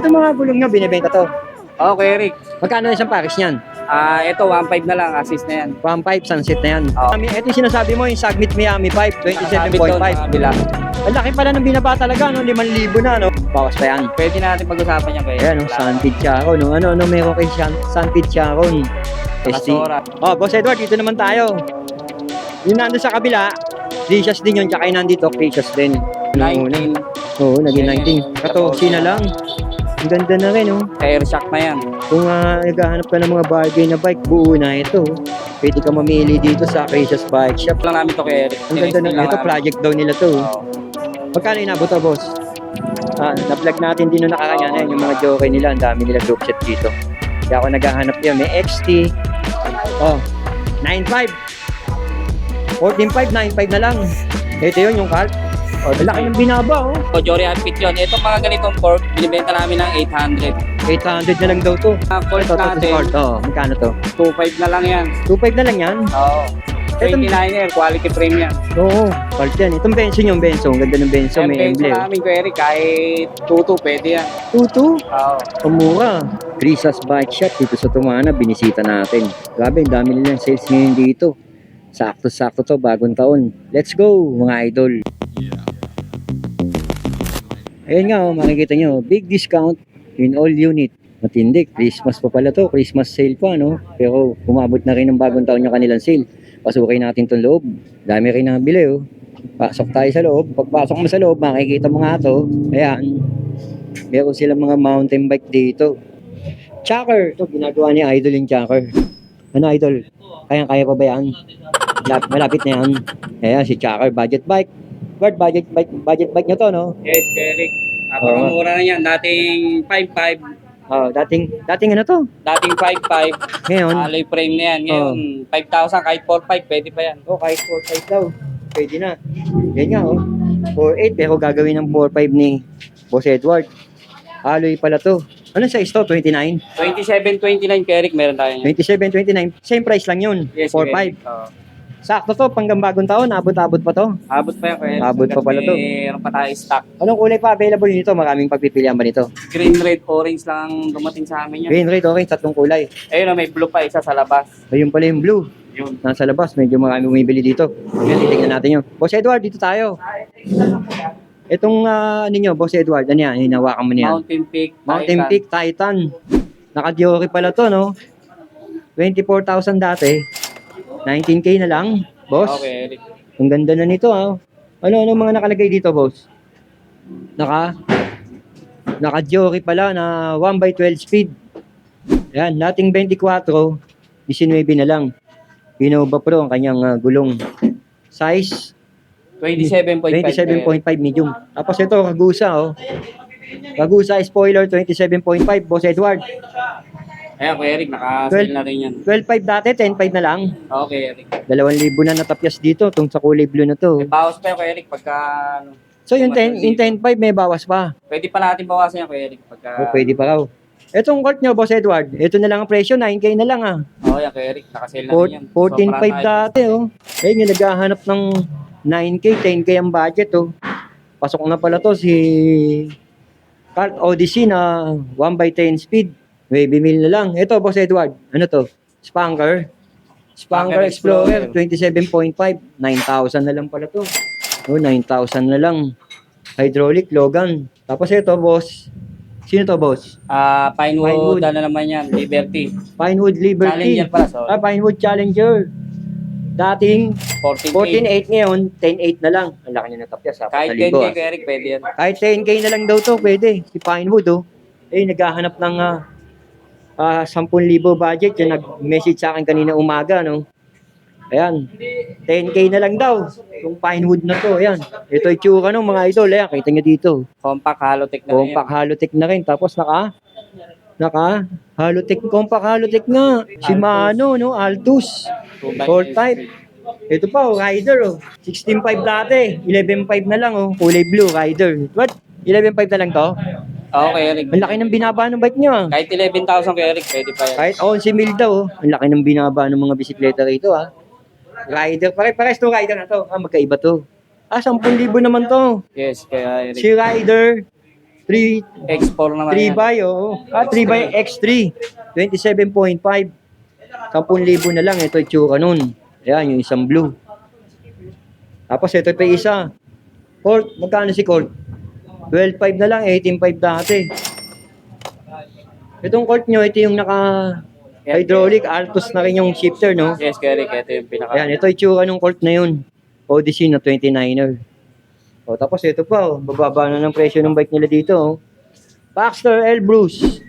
Ito mga gulong nyo, binibenta to. Okay, Eric. Magkano isang package niyan? Ito 1.5 na lang, assist na yan. 1.5 sunset na yan. Oo. Ito yung sinasabi mo, yung Sagmit Miami 5, Nakasabit doon 27.5. sa kabila. Ang laki pala ng binaba talaga, no? 5,000 na, no? Bawas pa yan. Pwede natin pag-usapan yan, kuya. Ayan, no? Sunfit Charon, no? Ano meron kay Sunfit Charon? ST. Nakasora. Oh, Boss Edward, dito naman tayo. Yung nandun sa kabila, Precious din yun, tsaka yung nandito, Precious din. 19. Oo, naging 19. 14 na lang. Ang ganda na rin, oh. Air shock na yan. Kung naghahanap ka ng mga bargain na bike, buo na ito. Pwede ka mamili dito sa Precious Bike Shop. Lang namin to kay Eric. Ang ganda na ito, project daw nila to. Oo. Magkano inabot to, boss? Na-vlog natin din nung nakaranya yung mga joke nila. Ang dami nila joke set dito. Kaya ako naghahanap yun. May XT. Oh, 9.5. 14.5, 9.5 na lang. Ito yun, yung cart. Oh, laki ng binaba, oh. O, Jory outfit yun. Itong mga ganitong fork, binibenta namin ng 800. 800 na lang daw to. Fork Ito, natin, cart. Oh, magkano to? 2.5 na lang yan. 2.5 na lang yan. Oo. Ito- 29er, quality frame yan. Oo, cart yan. Itong benzo yung benzo. Ang ganda ng benzo. May Yung emblem. namin kay Eric, kahit 2.2 pwede yan. Tutu. Oo. Pamura. Grisas Bike Shop dito sa Tumana, binisita natin. Grabe, ang dami nilang sales ngayon dito. Sakto-sakto to, bagong taon. Let's go, mga idol. Ayan nga, oh, makikita nyo, big discount in all unit. Matindi, Christmas pa pala to, Christmas sale pa, no? Pero umabot na rin ng bagong taon yung kanilang sale. Pasukin natin tong loob. Dami rin nabili, oh. Pasok tayo sa loob. Pagpasok mo sa loob, makikita mo nga to. Ayan. Meron silang mga mountain bike dito. Chakra. Ito, ginagawa ni Idol yung Chakra. Ano, Idol? Kaya pa ba yan? Malapit na yan. Ayan, si Chakra, budget bike. Guard, budget bike nyo to, no? Yes, kay Eric. Napakamura na yan. Dating 5.5. Oh, dating ano to? Dating 5.5. Ngayon, Alloy frame na yan. Ngayon, 5,000 kahit 4.5 pwede pa yan. oh, kahit 4.5 daw. Pwede na. Yan nga, oh. 4.8, pero gagawin ng 4.5 ni Boss Edward. Alloy pala to. Ano size to? 29? 27.29 kay Eric, meron tayo yan. 27.29. Same price lang yun. Yes, 4.5. kay Eric. Oo. Sakto to, panggang bagong taon. Abot-abot pa to. Abot pa yan kay Eric. Abot pa pala to. Meron pa tayo stock. Anong kulay pa available nito? Maraming pagpipilian ba nito? Green, red, orange lang ang dumating sa amin yan. Green, red, orange, tatlong kulay. Ayun, may blue pa isa sa labas. Ayun pala yung blue. Yun. Nasa labas, medyo marami bumibili dito. Yan, titignan natin yun. Boss Edward, dito tayo. Itong ano nyo, Boss Edward, ano yan? Hinawakan mo niyan. Mountain Peak. Mountain Titan. Peak Titan. Naka-Diori pala to, no? 24,000 dati. 19K na lang, boss. Okay, Eric. Ang ganda na nito, ah. Ano mga nakalagay dito, boss? Naka-Diori pala na 1x12 speed. Yan, dating 24, 19 na lang. Innova Pro ang kanyang gulong. Size 27.5. 27.5 medium. Tapos ito, Kagusa, oh. Kagusa spoiler 27.5, Boss Edward. Ayan, Kuya Eric, naka-sale na rin yan. 12.5 dati, 10.5 na lang. Okay, Eric. 2,000 na natapyas dito, itong sa kulay blue na to. May bawas pa yan, Kuya Eric, pagka... ano, So yung 10.5 may bawas pa. Pwede pa natin bawasan yan, Kuya Eric, pagka... O pwede pa raw. Itong court nyo, Boss Edward, ito na lang ang presyo, 9K na lang ah. Oo, yan, Kuya Eric, naka-sale na rin yan. 14.5 dati oh. Eh, yung naghahanap ng 9K, 10K ang budget oh. Pasok na pala to si Kart Odyssey na 1x10 speed. Maybe mil na lang. Ito, Boss Edward, ano to? Spanker Explorer, 27.5. 9,000 na lang pala to. Oh, 9,000 na lang. Hydraulic, Logan. Tapos ito, boss. Sino to, boss? Pinewood, ano naman yan, Liberty. Pinewood Liberty. Challenger pala, sorry. Pinewood Challenger. Dating 14.8. 14.8 ngayon, 10.8 na lang. Ang laki niya natapyas. Kahit 10,000, 10K, ah. Kuya Eric, pwede yan. Kahit 10K na lang daw to, pwede. Si Pinewood, oh. Eh, naghahanap ng 10,000 budget. Yung nag-message sa akin kanina umaga, no? Ayan. 10K na lang daw. Yung Pinewood na to, ayan. Ito yung tsura ng mga idol, ayan. Kita nyo dito. Compact Halotech na rin Compact Halotech na rin. Tapos Halotech, Compact Halotech nga. Shimano, no? Altus. Full type. Ito pa, oh, Rider, oh. 16.5 dati. 11.5 na lang, oh. Kulay blue, Rider. What? 11.5 na lang to? Okay, Eric. Ang laki ng binaba ng bike niya. Kahit 11,000 Kuya Eric, pwede pa yan. Kahit 11 mil daw, oh. Ang laki ng binaba ng mga bisikleta rito, ah. Rider, pares to Rider na to. Magkaiba to. 10,000 naman to. Yes, kaya Eric. Si Rider, 3 X4 naman 3 yan. by, oh. 3 by X3. 27.5. 10,000 na lang. Ito yung tsura nun. Ayan, yung isang blue. Tapos ito pa yung isa. Colt, magkano si Colt? 12.5 na lang, 18.5 dati. Itong Colt nyo, ito yung naka-hydraulic. Altos na rin yung shifter, no? Yes, Kuya Rick, ito yung pinaka... Ayan, ito yung tsura ng Colt na yun. Odyssey na 29er. O, tapos ito pa, bababa na ng presyo ng bike nila dito. Oh. Baxter Elbrus.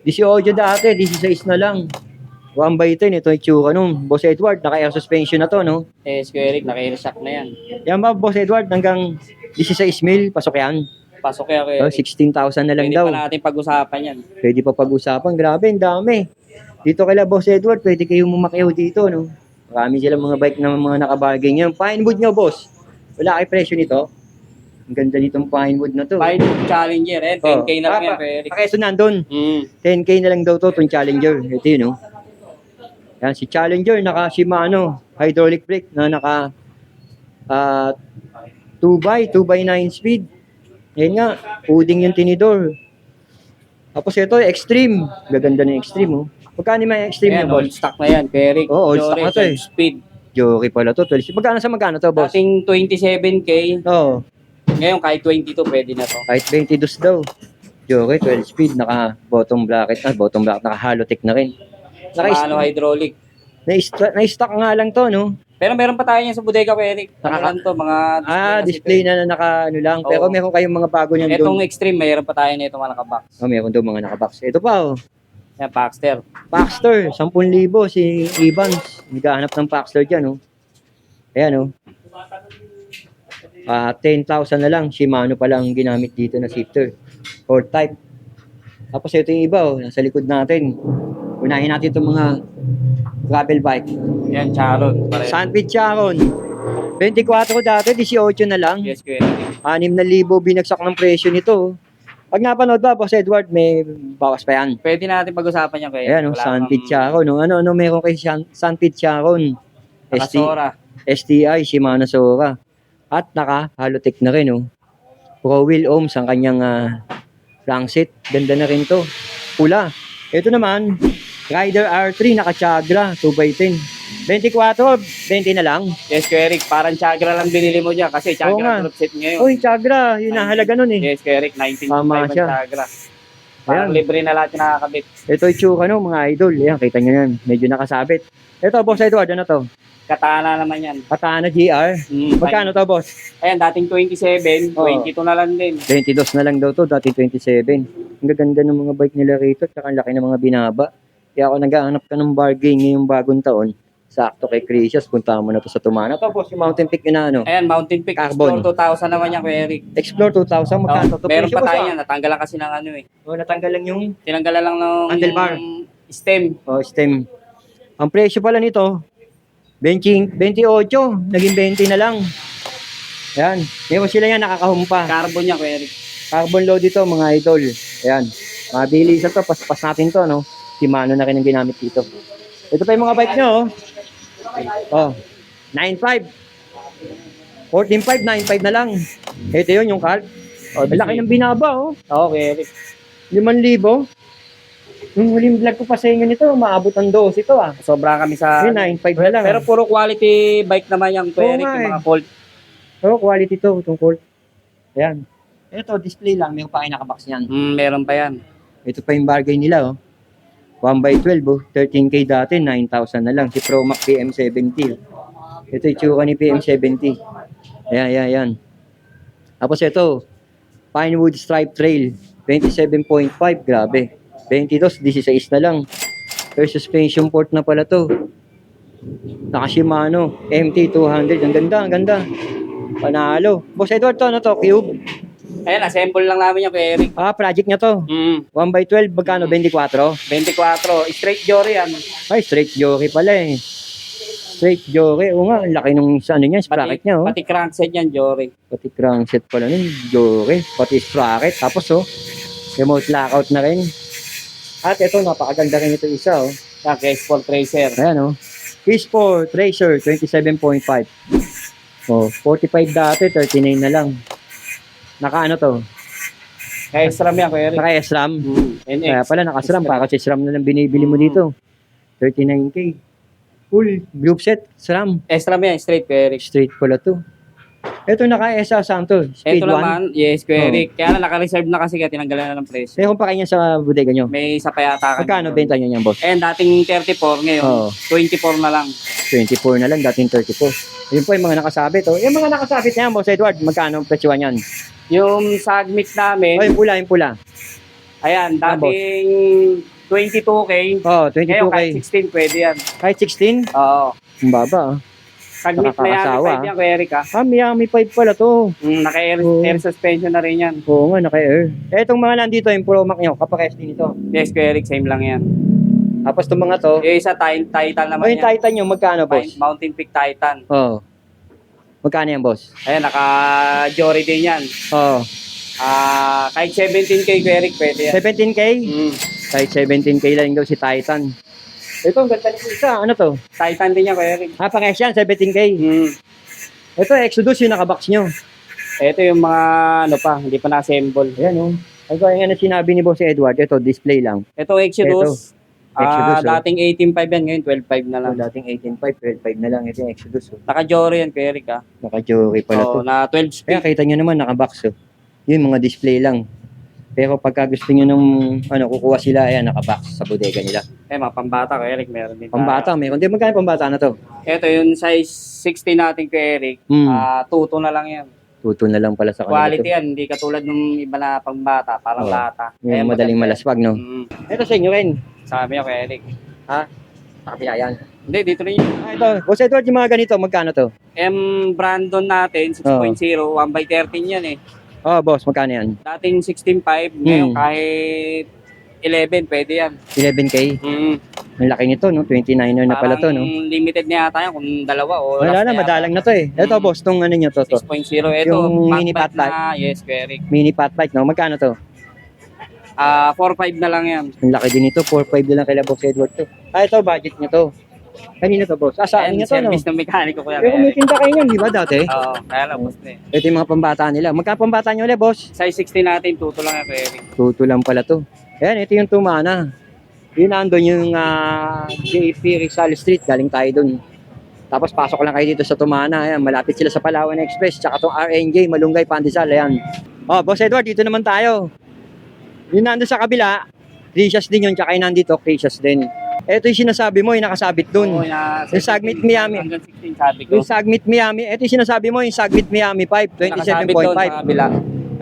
18 dati, 16 na lang. 1x10, ito yung tsura nun. Boss Edward, naka-air suspension na to, no? Yes, Kuya Rick, naka-air-shock na yan. Yan ba, Boss Edward, hanggang 16 mil, pasok yan. Pasok kaya, Kuya Oh, Rick. 16,000 na lang Pwede daw. pa natin pag-usapan yan. Pwede pa pag-usapan. Grabe, ang dami. Dito kila Boss Edward, pwede kayong mamakyaw dito, no? Marami silang mga bike na mga nakabargain yan. Pinewood nyo, boss. Wala kayo presyo nito. Ang ganda nitong Pinewood na to. Pinewood Challenger, 10K na lang yan, Kuya Rick. Pakeso nandun. 10K na lang daw to, itong Challenger. Ito yun, no? Yan, si Challenger, naka Shimano, hydraulic brake na naka 2x9 speed. Yan nga, puding yung tinidor. Tapos ito, Extreme. Gaganda ng Extreme, oh. Magkano may Extreme Ayan, na, boss? old stock na yan, Kuya Rick. Oo, old stock na to, eh. Speed. Jockey pala to, 12. Magkano to, boss? Dating 27K, Oo, ngayon kahit 22 pwede na to. kahit 22 daw. Jockey, 12 speed, naka bottom bracket, naka halotech na rin. Shimano hydraulic. Na-stock nga lang to, no? Pero meron pa tayo yan sa bodega, Kuya Rick. Ano lang to, mga Display na naka ano lang. Pero Oo. meron kayong mga bago niyan Itong doon. Extreme, mayroon pa tayo nito mga nakabox. Meron doon mga nakabox. Ito pa, oh. Yan, Paxter. Paxter, 10,000 si Evans. Naghahanap ng Paxter dyan, oh. Ayan, oh. 10,000 na lang. Shimano pa lang ginamit dito na shifter. 4 type. Tapos ito yung iba, oh. Nasa likod natin. Unahin natin itong mga gravel bike. Yan, Charon. Sandwich Charon. 24 dati, 18 na lang. Yes, Kuya Rick. 6,000 binagsak ng presyo nito. Pag napanood ba, Boss Edward, may bawas pa yan. Pwede natin pag-usapan yan, Kuya Rick. Ayan, oh, Sandwich Charon. Oh. Ano meron kay Sandwich Charon? Nakasora. STI, Shimano Sora. At naka-halotech na rin, oh. Pro wheel ohms ang kanyang crankset. Ganda na rin to. Pula. Ito naman, Rider R3, naka-Chagra, 2x10. 24, 20 na lang. Yes, Kuya Rick. Parang Chagra lang binili mo dyan kasi Oo nga. Chagra group set ngayon. Uy, Chagra, yun ang halaga nun eh. Yes, Kuya Rick. 19.5 Tama ang siya. Chagra. Parang Ayan. libre na lahat yung nakakabit. Ito yung tsura, no, mga idol. Ayan, kita nyo yan. Medyo nakasabit. Ito, Boss Edward, ano to? Katana naman yan. Katana GR. Magkano to, boss? Ayan, dating 27, Oo. 22 na lang din. 22 na lang daw to, dati 27. Ang gaganda ng mga bike nila rito, tsaka ang laki ng mga binaba. Kaya ako nag-aanap ka ng bargain ngayong bagong taon. Sakto kay Crisius, punta mo na to sa Tumana. Ito, boss, yung Mountain Peak yun na ano. Ayan, Mountain Peak. Carbon. Explore 2,000 naman yan, Kuya Eric. Explore 2,000, magkano to? Meron Presyo, pa boss, tayo yan. Natanggalan kasi ng ano eh. Oh, natanggal lang yung Tinanggalan lang ng Handlebar. stem. stem. Ang presyo pala nito, 28, naging 20 na lang. Ayan, meron sila yan, nakakahumpa. Carbon yan, Kuya Eric. Carbon load ito, mga idol. Ayan, mabilis na to, paspas natin to, no? Shimano na rin ang ginamit dito. Ito pa yung mga bike nyo, oh. 9.5. 14.5, 9.5 na lang. Ito yun, yung cart. Oh, laki ng binaba, oh. Okay, Eric. 5,000. Yung huling vlog ko pa sa inyo nito, maabot ng 12 ito, ah. Sobra kami sa... Yun, 9.5 na lang. Pero puro quality bike naman yan, Kuya Oo Eric. nga Yung eh. mga Colt. Oh, quality to, itong Colt. Ayan. Ito, display lang. May pa kayo nakabox niyan. Meron pa yan. Ito pa yung bargain nila, oh. 1x12, oh. 13K dati, 9,000 na lang. Si Promax PM70. Ito yung tsura ni PM70. Ayan. Tapos ito, Pinewood Stripe Trail. 27.5, grabe. 22, 16 na lang. Air suspension port na pala to. Naka Shimano, MT200. Ang ganda. Panalo. Boss Edward, to, ano to? Cube? Ayan, assemble lang namin yan, Kuya Eric. Project niya to. 1x12, magkano? 24? 24. Straight jory yan. Ay, straight jockey pala eh. Straight jockey. Oo nga, ang laki nung sa ano niya, sprocket niya, oh. Pati crankset yan, jory. Pati crankset pala nun, jockey. Pati sprocket. Tapos, oh, remote lockout na rin. At ito, napakaganda rin ito isa, oh. Yan, K-Sport Tracer. Ayan, oh. K-Sport Tracer, 27.5. Oh, 45 dati, 39 na lang. Naka ano to? Kaya SRAM yan, Kuya Eric. Naka-SRAM. NX. Kaya pala naka-SRAM, pa kasi SRAM na lang binibili mo dito. 39K. Full group set, SRAM. SRAM yan, straight, Kuya Eric. Straight pala to. Ito naka-ESA Santo, speed Ito 1. naman, yes, Kuya Oh. Eric. Kaya na naka-reserve na kasi kaya tinanggalan na ng presyo. Meron pa kanya sa bodega nyo. May isa pa yata. Magkano benta nyo niyan, boss? And dating 34 ngayon, Oo. 24 na lang. 24 na lang, dating 34. Yun po yung mga nakasabit. Oh. Yung mga nakasabit na yan, boss Edward, magkano ang presyo yan? Yung sagmit namin, Oh, yung pula. ayan, Ah, boss. dating 22K. Oh, Ngayon, 22K. kahit 16 pwede yan. Kahit 16? Oo. Ang baba, ah. Sagmit na yan, Nakakasawa, 5 yan, Kuya Eric, ha? Miami 5 pala to. Naka-air Oo. air suspension na rin yan. Oo nga, naka-air. Etong mga nandito, yung Pro Max nyo, kapares din ito. Yes, Kuya Eric, same lang yan. Tapos itong mga to, Yung isa, Titan oh, naman yung yan. Titan nyo, magkano, boss? Mountain Peak Titan. Oh. Magkano yan, boss? Ayan, naka-Jory din yan. Oh. Kahit 17K, Kuya Eric, pwede yan. 17K? Kahit 17K lang daw si Titan. Ito, ang ganda nito isa. Ano to? Titan din yan, Kuya Eric. Pares yan, 17K. Ito, Exodus, yung nakabox nyo. Ito yung mga, ano pa, hindi pa na-assemble. Ayan, oh. Ay, kaya nga na sinabi ni Boss Edward, ito, display lang. Ito, Exodus. Exodus, oh. Dating 18.5 yan, ngayon 12.5 na lang. Oh, dating 18.5, 12.5 na lang. Ito yung Exodus, oh. Naka-Jory yan, Kuya Eric, ha? Naka-jory pala to. Na 12 Kaya speed. kita nyo naman, nakabox, oh. Yun, mga display lang. Pero pagka gusto nyo nung, kukuha sila, ayan, nakabox sa bodega nila. Mga pambata, Kuya Eric, meron din. Pambata, mayroon. Di, magkano pambata na to? Ito yung size 16 natin, Kuya Eric. Tuto na lang yan. Tuto na lang pala sa kanila Quality to. yan, hindi katulad ng iba na pangbata, parang Oo. lata. Yung madaling malaswag, no? Ito sa inyo rin. Sabi niya, Kuya Eric. Kapila yan. Hindi, dito rin yun. Ito, Boss Edward, yung mga ganito, magkano to? Brandon natin, 6.0, 1/13 yan eh. Oh, boss, magkano yan? Dating 16.5, ngayon kahit 11, pwede yan. 11K? Ang laki nito, no? 29er na pala to, no? Parang limited na yata yan kung dalawa o Wala last na, yata. madalang na to eh. Ito, boss, tong ano nyo to. 6.0. Ito, Yung mini Pat Pat na, yes, Kuya Eric. Mini Pat Bike, no? Magkano to? 4.5 na lang yan. Ang laki din ito, 4.5 na lang kay Boss Edward to. Ito, budget nyo to. Kanino to, boss? Sa akin Ayan, nyo to, no? service ng mekaniko, Kuya Pero may Eric. tinda kayo yan, di ba dati? Oo, kaya lang, boss na eh. Ito yung mga pambata nila. Magkano pambata nyo ulit, boss? Size 16 natin, tuto lang yan, Kuya Eric. Tuto lang pala to. Ayan, ito yung Tumana. Yun nandun yung JP Rizal Street. Galing tayo dun. Tapos pasok lang kayo dito sa Tumana. Ayan, malapit sila sa Palawan Express. Tsaka itong RNJ, Malunggay, Pandesal. Ayan. Oh, Boss Edward, dito naman tayo. Yun nandun sa kabila. Precious din yun. Tsaka yun nandito, Precious din. Ito yung sinasabi mo, yung nakasabit dun. Oo, Yung Sagmit Miami. Hanggang 16 sabi ko. Yung Sagmit Miami. Ito yung sinasabi mo, yung Sagmit Miami 5, Nakasabit doon sa 27.5. kabila.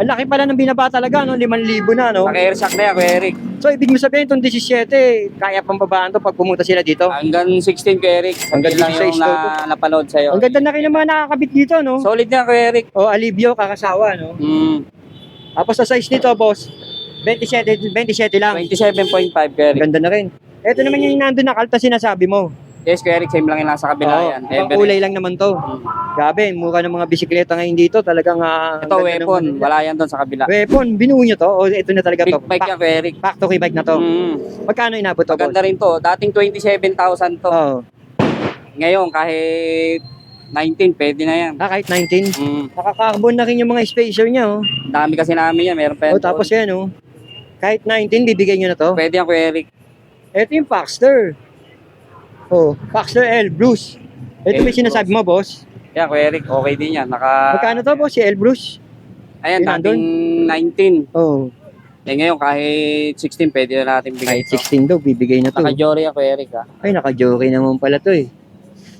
Ang laki pala ng binaba talaga, no? 5,000 na, no? Naka-air shock na yan, Kuya Eric. So, ibig mo sabihin, itong 17, kaya pang babaan to pag pumunta sila dito. Hanggang 16, Kuya Eric. Hanggang Sabihin lang 16 yung to. napanood sa'yo. Ang ganda na rin ng mga nakakabit dito, no? Solid na, Kuya Eric. O, alivio, kakasawa, no? Tapos sa size nito, boss, 27 lang. 27.5, Kuya Ang Eric. ganda na rin. Ito naman yung nandun na kalta sinasabi mo. Yes, Kuya Eric. Same lang yung nasa kabila Oo, yan. ibang kulay lang naman to. Grabe, mura ng mga bisikleta ngayon dito. Talagang, ang Ito, ganda weapon. ng- Wala yan doon sa kabila. Weapon, binuo nyo to? O, ito na talaga Big to? bike yan, Kuya Eric. Factory bike na to. Magkano inabot to, boss? Maganda rin to. Dating 27,000 to. Oo. Ngayon, kahit 19, pwede na yan. Kahit 19. Nakakarbon na rin yung mga spacer niya, oh. Dami kasi namin yan. Meron pa yan. Oh, tapos yan, oh. Kahit 19, bibigay nyo na to. Pwede yan, Kuya Eric. Ito yung Paxter. Oh, Paxter L Bruce. Ito may L sinasabi mo, boss. Yan, Kuya Eric. Okay din yan. Magkano to, boss? Si L Bruce? Ayan, Yun dating 19. Oh, Eh ngayon, kahit 16, pwede na natin bigay kahit ito. 16 daw, bibigay na to. Naka-Jory yan, Kuya Eric, ha. Ay, naka-jockey naman pala to, eh.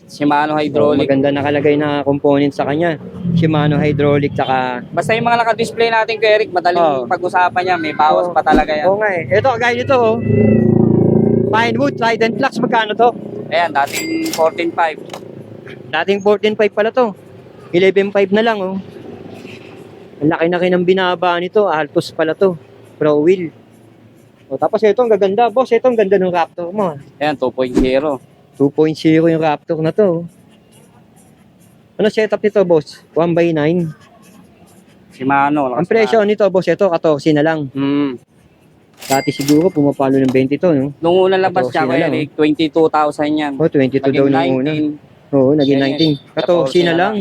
Shimano Oh, hydraulic. maganda nakalagay na component sa kanya. Shimano hydraulic, tsaka... Basta yung mga naka-display natin, Kuya Eric, madaling Oo. pag-usapan yan. May bawas Oo. pa talaga yan. Oo nga, eh. Ito, kagaya nito, oh. Pinewood, Trident Flux, magkano to? Ayan, dating 14.5. Dating 14.5 pala to. 11.5 na lang, oh. Ang laki na rin ng binaba nito. Altos pala to. Pro wheel. O, tapos ito, ang gaganda. Boss, ito, ang ganda ng Raptor mo. Ayan, 2.0. 2.0 yung Raptor na to. Ano setup nito, boss? 1/9. Shimano. Ang presyo nito, boss, ito, 14 na lang. Dati siguro, pumapalo ng 20 to, no? Nung unang labas 14 siya, na Kuya lang, Eric, 22,000 yan. O, 22 daw nung una. 19. Oo, naging Yan, 19. 14 na lang.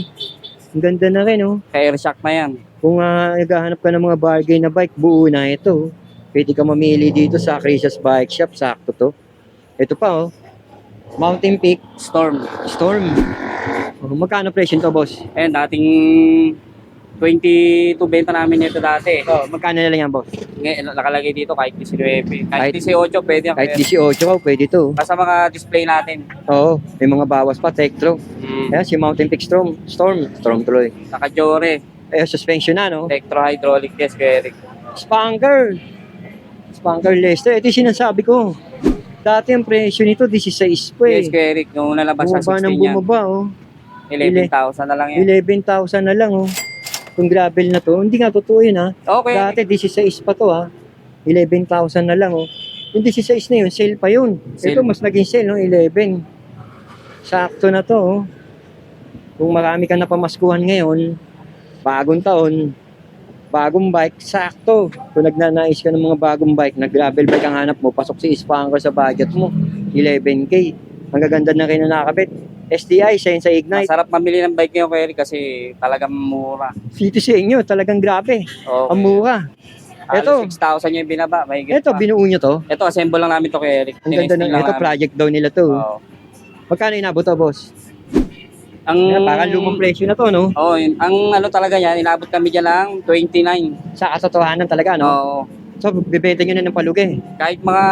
Ang ganda na rin, oh. Ka-air shock na yan. Kung naghahanap ka ng mga bargain na bike, buo na ito. Pwede ka mamili dito sa Crisia's Bike Shop. Sakto to. Ito pa, oh. Mountain Peak Storm. Storm. Oh, magkano presyo nito, boss? Ayan, dating 22 benta namin ito dati. Oh, magkano na lang yan, boss? Ngayon, nakalagay dito kahit 19. Kahit Kahit- 18, pwede yan. Kahit 18 ka, pwede to. Basta mga display natin. Oo, may mga bawas pa, Tektro. Ayan, si Mountain Peak Storm tuloy. Naka-Jore, Ayan, suspension na, no? electro-hydraulic disc, Eric. Spanker Lester. Ito yung sinasabi ko. Dati ang presyo nito, 16 po eh. Yes, Eric. Nung nalabas sa Bumaba 16 ng yan, bumaba, oh. 11,000 na lang yan. 11,000 na lang, oh. Kung gravel na to, hindi nga totoo yun, ha. Okay. Dati, 16 pa to, ha. 11,000 na lang, oh. Yung 16 na yun, sale pa yun. Sale. Ito, mas naging sale, no? 11. Sakto na to, oh. Kung marami ka na pamaskuhan ngayon, bagong taon, bagong bike, sakto. Kung nagnanais ka ng mga bagong bike, nag-gravel bike ang hanap mo, pasok si Spanker sa budget mo, 11K. Ang gaganda na rin na nakakabit. STI, Sensa Ignite. Masarap mamili ng bike ngayon, Eric, kasi talagang mura. Dito sa inyo, talagang grabe. Okay. Ang mura. Ito. Halos 6,000 yung binaba. Mahigit Ito, pa. binuo nyo to. Ito, assemble lang namin to kay Eric. Ang ganda Tinesting ng lang ito, namin. project daw nila to. Oo. Magkano inabot to, boss? Ang, Parang lumang presyo na to, no? Oo, ang ano talaga yan, inabot kami dyan lang 29. Sa katotohanan talaga, no? Oo. So, bibenta nyo na ng palugi. Kahit mga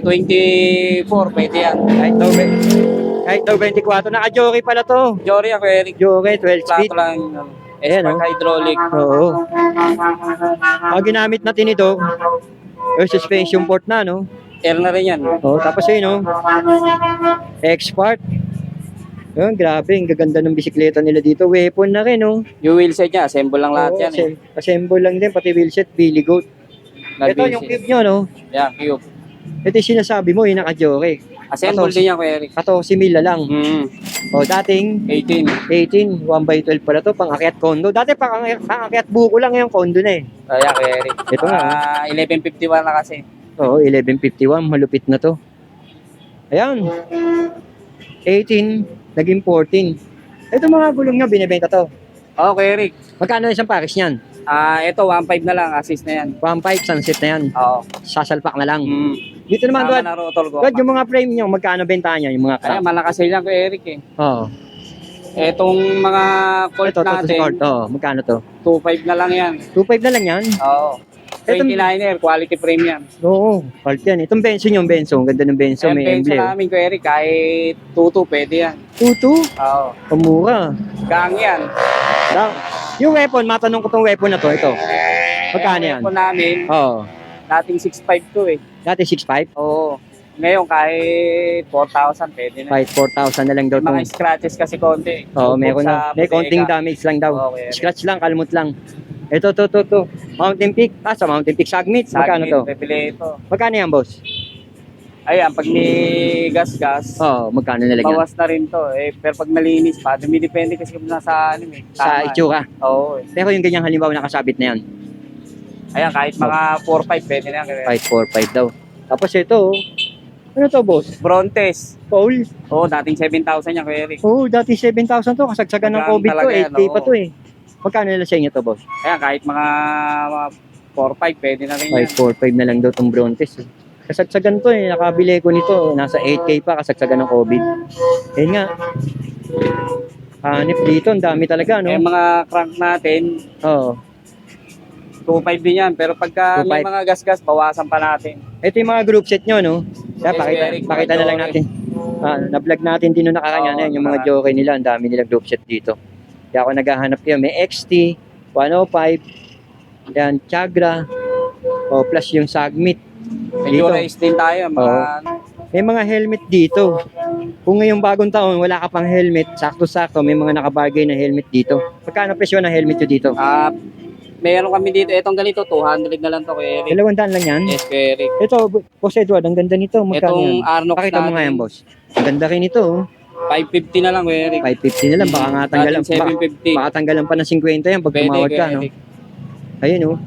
24, pwede yan. Kahit daw 24, naka-jockey pala to. Jory ako, Eric. Jockey, 12 speed. Plato lang. Ayan, Spark oh. hydraulic. Oo. Ang ginamit natin ito, yung suspension port na, no? Air na rin yan. Oo, tapos yun, no? X-Part. Yun, grabe, ang gaganda ng bisikleta nila dito. Weapon na rin, no? Yung wheelset niya, assemble lang lahat yan eh. Assemble lang din, pati wheelset, Billy Goat. Ito yung cube nyo, no? Yan, cube. Ito yung sinasabi mo, yung naka-jockey. Assemble din yan, Kuya Eric. 14 mil na lang. O, dating 18. 18, 1/12 pala to, pang-akyat condo. Dati pang-akyat buko lang yung condo na eh. Ayan, Kuya Eric. Ito nga. 1151 na kasi. Oo, 1151, malupit na to. Ayan. 18, naging 14. Ito mga gulong nyo, binibenta to. Okay, Eric. Magkano isang package niyan? Ito, 1.5 na lang. Assist na yan. 1.5, sunset na yan. Oo. Sasalpak na lang. Mm. Dito naman, Tama God, na rotor ko. God, yung mga frame nyo, magkano benta niya? Yung mga Ayan, crank? malakas sale yan, Kuya Eric eh. Oo. Etong mga Colt Ito, natin, Oo, magkano to? 2.5 na lang yan. 2.5 na lang yan? Oo. Etong- 29er, quality frame yan. Oo, part yan. Itong Benzo nyo, Benzo. Ang ganda ng Benzo, Ayan, may benzo emblem. namin, Kuya Eric, kahit 2.2 pwede yan. 2.2? Oo. Pamura. Gang yan. Yung weapon, matanong ko tong weapon na to, ito. Magkano yan? Ayan, po namin, Oo. dating 6.5 to eh. Dati 6.5? Oo. Ngayon, kahit 4,000 pwede na. Kahit 4,000 na lang daw Mga itong... scratches kasi konti. Oo, meron Sa na. May bodega. konting damage lang daw. Okay. Scratch lang, kalmot lang. Ito, to. Mountain Peak. Sa Mountain Peak Sagmit. Magkano to? Repileto. Magkano yan, boss? Ayan, pag may gas-gas, Oo, magkano na lang yan? bawas na rin to. Pero pag malinis pa, dumidepende kasi kung nasa ano eh. Sa Tama. itsura. Oo. Pero yung ganyang halimbawa nakasabit na yan. Ayan, kahit mga 4-5 pwede na yan. Kahit 4-5 daw. Tapos ito, ano to, boss? Brontes. Paul? Oo, dating 7,000 yan, Kuya Eric. Oo, dati 7,000 to. Kasagsagan ng Magkano COVID to. talaga yan, 8K pa oo. to eh. Magkano nila sa inyo to, boss? Ayan, kahit mga 4-5 pwede na rin yan. 5-4-5 na lang daw tong Brontes. Kasagsagan to eh. Nakabili ko nito. Nasa 8K pa kasagsagan ng COVID. Ayun nga. Hanip dito. Ang dami talaga, no? Yung mga crank natin, Oo. 2.5 din yan. Pero pagka may 2.5. mga gas-gas, bawasan pa natin. Ito yung mga group set nyo, no? Kaya Yes, Eric, pakita na lang mga natin. Na-vlog natin din nung nakakanya na yun, yung mga marami. jockey nila. Ang dami nilang group set dito. Kaya ako naghahanap kayo. May XT, 105, yan, Chagra, o plus yung Sagmit. Medyo Dito. race din tayo. Mga, May mga helmet dito. Kung ngayong bagong taon, wala ka pang helmet, sakto-sakto, may mga nakabargain na helmet dito. Magkano presyo ng helmet nyo dito? meron kami dito, etong ganito, 200 na lang to, Kuya Eric. 200 lang yan? Yes, Kuya Eric. Ito, Boss Edward, ang ganda nito. Magkano Etong yan? Arnox Pakita mo nga yan, boss. Ang ganda rin ito. Oh. 550 na lang, Kuya Eric. 550 na lang, baka nga tanggalan, Dating 750. baka tanggalan pa ng 50 yan pag Pwede, tumawad ka, Kuya no? Eric. Ayun, oh.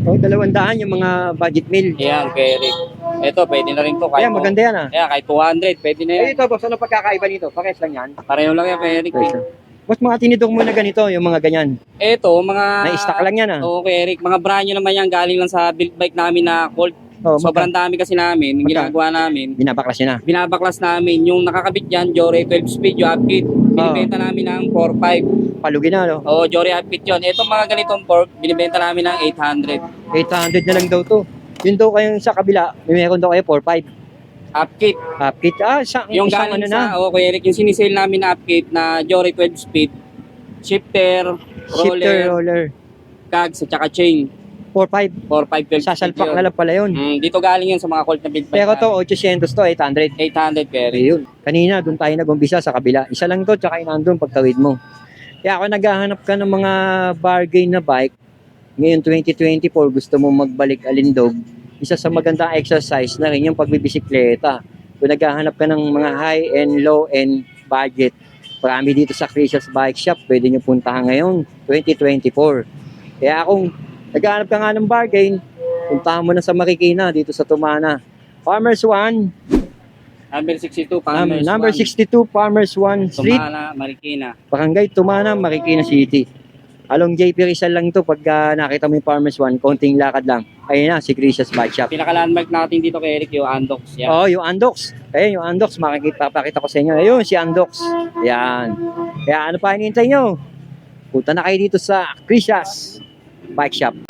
Oh, 200 yung mga budget meal. Yan, Kuya Eric. Ito, pwede na rin to. Ayan, maganda yan, ah. Ayan, kahit 200, pwede na yan. Eh, ito, boss, ano pagkakaiba nito? Pakes lang yan. Pareho lang yan, Kuya Eric. Pakes lang. Mas mga tinidor mo na ganito, yung mga ganyan. Ito, mga... Na-stock lang yan Okay, Eric. Mga brand new naman yan. Galing lang sa build bike namin na Colt. Oh, Sobrang dami kasi namin. Yung Magka- ginagawa namin. Binabaklas niya na. Binabaklas namin. Yung nakakabit dyan, Jory 12 speed, yung upkit. Binibenta namin ng 4.5. Palugin na, no? Oo, Jory upkit yun. Itong mga ganitong fork, binibenta namin ng 800. 800 na lang daw to. Yun daw kayong sa kabila, may meron daw kayo 4.5. Upkit. Upkit. Yung isang galing ano na. sa, okay, Eric, yung sinisale namin na upkit na Jory 12 speed, shifter, Shifter, roller, roller. cogs, at saka chain. 4.5. 4.5 12 Sasalpak na lang pala yun. Dito galing yun sa mga Colt na build bike. Pero to, namin. 800 to, 800. 800 carry. Ayun. Kanina, doon tayo nag-umpisa sa kabila. Isa lang to, tsaka inandun pagtawid mo. Kaya ako naghahanap ka ng mga bargain na bike, ngayon 2024, gusto mo magbalik alindog, isa sa magandang exercise na rin yung pagbibisikleta. Kung naghahanap ka ng mga high-end, low-end budget, marami dito sa Chris's Bike Shop, pwede nyo puntahan ngayon, 2024. Kaya kung naghahanap ka nga ng bargain, puntahan mo na sa Marikina, dito sa Tumana. Farmers 1, Number 62, Farmers number 1, 62, Farmers 1 Street, Tumala, Marikina. Barangay Tumana, Marikina City. Along JP Rizal lang to pag nakita mo yung Farmers 1, konting lakad lang. Ayun na, si Chris's Bike Shop. Pinaka-landmark natin dito kay Eric, yung Andox. Yan. Oh, yung Andox. Ayun, yung Andox, papakita ko sa inyo. Ayun, si Andox. Yan. Kaya ano pa hinihintay nyo? Punta na kayo dito sa Chris's Bike Shop.